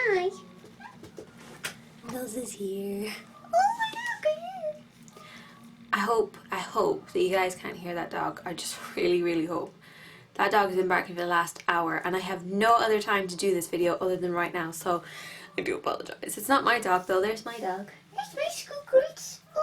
Hi. Nose is here. Oh my God. I hope that you guys can't hear that dog. I just really hope. That dog has been barking for the last hour and I have no other time to do this video other than right now, so I do apologize. It's not my dog though, there's my dog. That's my school goods. Oh.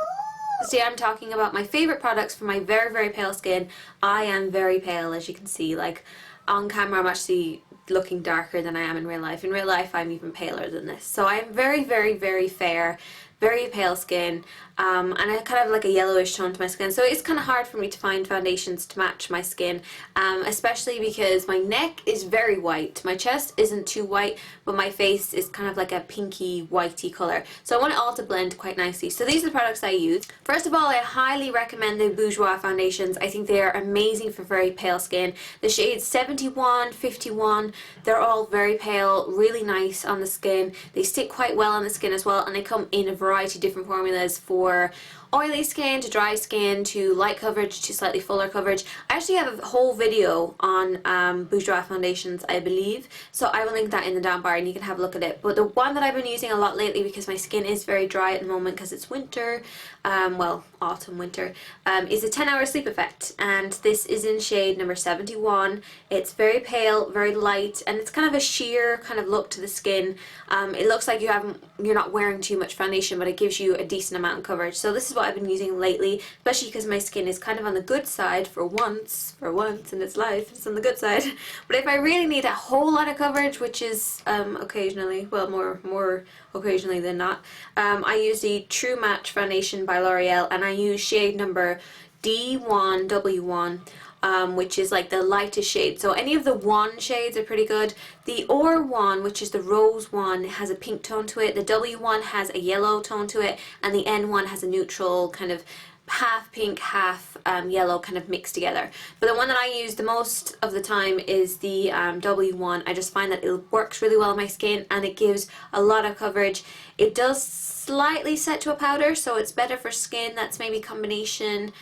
Today I'm talking about my favourite products for my very pale skin. I am very pale, as you can see. Like, on camera I'm actually looking darker than I am in real life. In real life I'm even paler than this. So I'm very fair, very pale skin, and I kind of have like a yellowish tone to my skin, so it's kind of hard for me to find foundations to match my skin, especially because my neck is very white. My chest isn't too white, but my face is kind of like a pinky whitey colour, so I want it all to blend quite nicely. So these are the products I use. First of all, I highly recommend the Bourjois foundations. I think they are amazing for very pale skin. The shades 71, 51, they're all very pale, really nice on the skin. They stick quite well on the skin as well, and they come in a variety of different formulas for oily skin to dry skin to light coverage to slightly fuller coverage. I actually have a whole video on Bourjois foundations, I believe, so I will link that in the down bar and you can have a look at it. But the one that I've been using a lot lately, because my skin is very dry at the moment because it's winter, well, autumn, winter, is a 10-hour sleep effect, and this is in shade number 71. It's very pale, very light, and it's kind of a sheer kind of look to the skin. It looks like you're not wearing too much foundation, but it gives you a decent amount of coverage. So this is what I've been using lately, especially because my skin is kind of on the good side for once in its life. It's on the good side. But if I really need a whole lot of coverage, which is occasionally, well, more occasionally than not, I use the True Match foundation by L'Oreal, and I use shade number D1W1. Which is like the lightest shade. So any of the one shades are pretty good. The Or one, which is the rose one, has a pink tone to it. The W one has a yellow tone to it, and the N one has a neutral kind of half pink, half yellow kind of mixed together. But the one that I use the most of the time is the W one. I just find that it works really well on my skin and it gives a lot of coverage. It does slightly set to a powder, so it's better for skin that's maybe combination,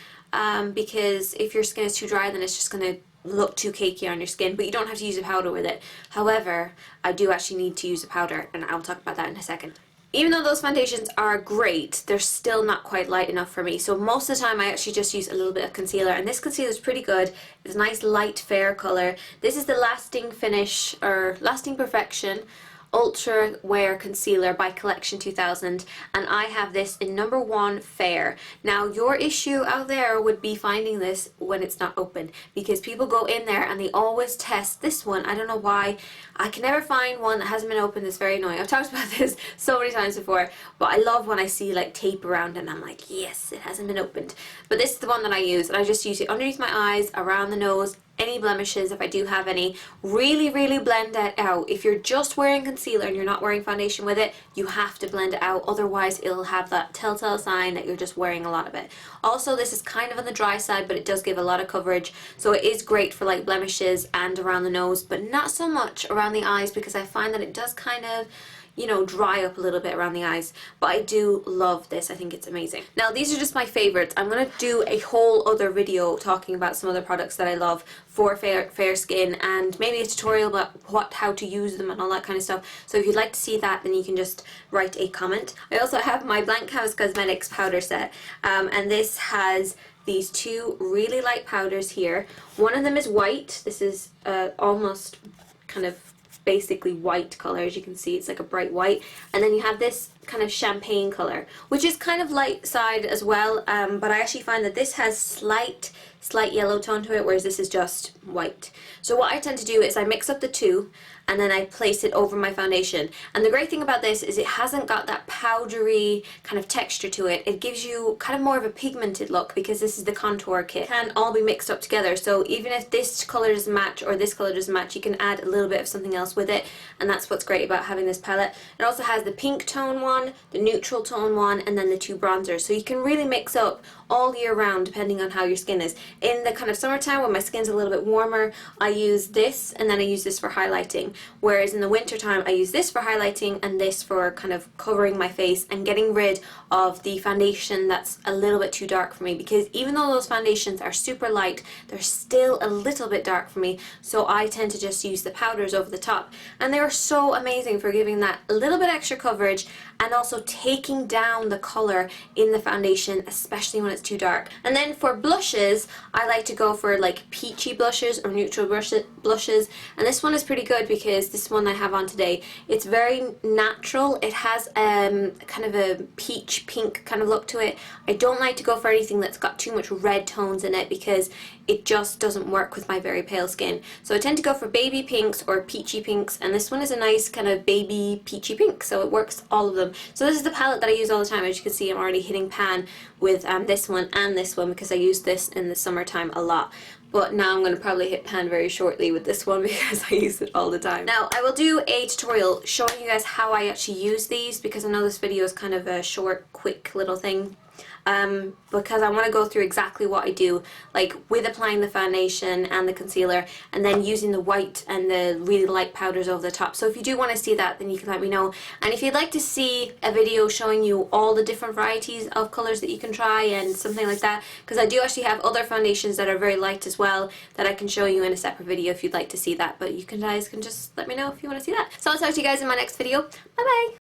because if your skin is too dry then it's just going to look too cakey on your skin, but you don't have to use a powder with it. However, I do actually need to use a powder, and I'll talk about that in a second. Even though those foundations are great, they're still not quite light enough for me, so most of the time I actually just use a little bit of concealer, and this concealer is pretty good. It's a nice light fair colour. This is the Lasting Finish, or Lasting Perfection Ultra Wear Concealer by Collection 2000, and I have this in number 1 fair. Now your issue out there would be finding this when it's not open, because people go in there and they always test this one. I don't know why. I can never find one that hasn't been opened. It's very annoying. I've talked about this so many times before, but I love when I see like tape around and I'm like, yes, it hasn't been opened. But this is the one that I use, and I just use it underneath my eyes, around the nose, any blemishes if I do have any. Really blend that out. If you're just wearing concealer and you're not wearing foundation with it, you have to blend it out, otherwise it'll have that telltale sign that you're just wearing a lot of it. Also, this is kind of on the dry side, but it does give a lot of coverage, so it is great for like blemishes and around the nose, but not so much around the eyes, because I find that it does kind of, you know, dry up a little bit around the eyes. But I do love this. I think it's amazing. Now these are just my favorites. I'm going to do a whole other video talking about some other products that I love for fair skin, and maybe a tutorial about how to use them and all that kind of stuff. So if you'd like to see that, then you can just write a comment. I also have my Blank Canvas Cosmetics powder set, and this has these two really light powders here. One of them is white. This is almost kind of basically white color, as you can see. It's like a bright white, and then you have this kind of champagne color, which is kind of light side as well, but I actually find that this has slight yellow tone to it, whereas this is just white. So what I tend to do is I mix up the two and then I place it over my foundation. And the great thing about this is it hasn't got that powdery kind of texture to it. It gives you kind of more of a pigmented look, because this is the contour kit. It can all be mixed up together, so even if this color doesn't match or this color doesn't match, you can add a little bit of something else with it, and that's what's great about having this palette. It also has the pink tone one, one, the neutral tone one, and then the 2 bronzers. So you can really mix up all year round depending on how your skin is. In the kind of summertime when my skin's a little bit warmer, I use this and then I use this for highlighting. Whereas in the wintertime, I use this for highlighting and this for kind of covering my face and getting rid of the foundation that's a little bit too dark for me, because even though those foundations are super light, they're still a little bit dark for me, so I tend to just use the powders over the top, and they are so amazing for giving that a little bit extra coverage and also taking down the colour in the foundation, especially when it's too dark. And then for blushes, I like to go for like peachy blushes or neutral blushes, and this one is pretty good because this one I have on today, it's very natural. It has kind of a peach pink kind of look to it. I don't like to go for anything that's got too much red tones in it because it just doesn't work with my very pale skin. So I tend to go for baby pinks or peachy pinks, and this one is a nice kind of baby peachy pink, so it works all of them. So this is the palette that I use all the time. As you can see, I'm already hitting pan with this one and this one because I use this in the summertime a lot. But now I'm going to probably hit pan very shortly with this one because I use it all the time. Now I will do a tutorial showing you guys how I actually use these, because I know this video is kind of a short, quick little thing. Because I want to go through exactly what I do, like with applying the foundation and the concealer and then using the white and the really light powders over the top. So if you do want to see that, then you can let me know. And if you'd like to see a video showing you all the different varieties of colours that you can try and something like that, because I do actually have other foundations that are very light as well that I can show you in a separate video if you'd like to see that. But you guys can just let me know if you want to see that. So I'll talk to you guys in my next video. Bye bye!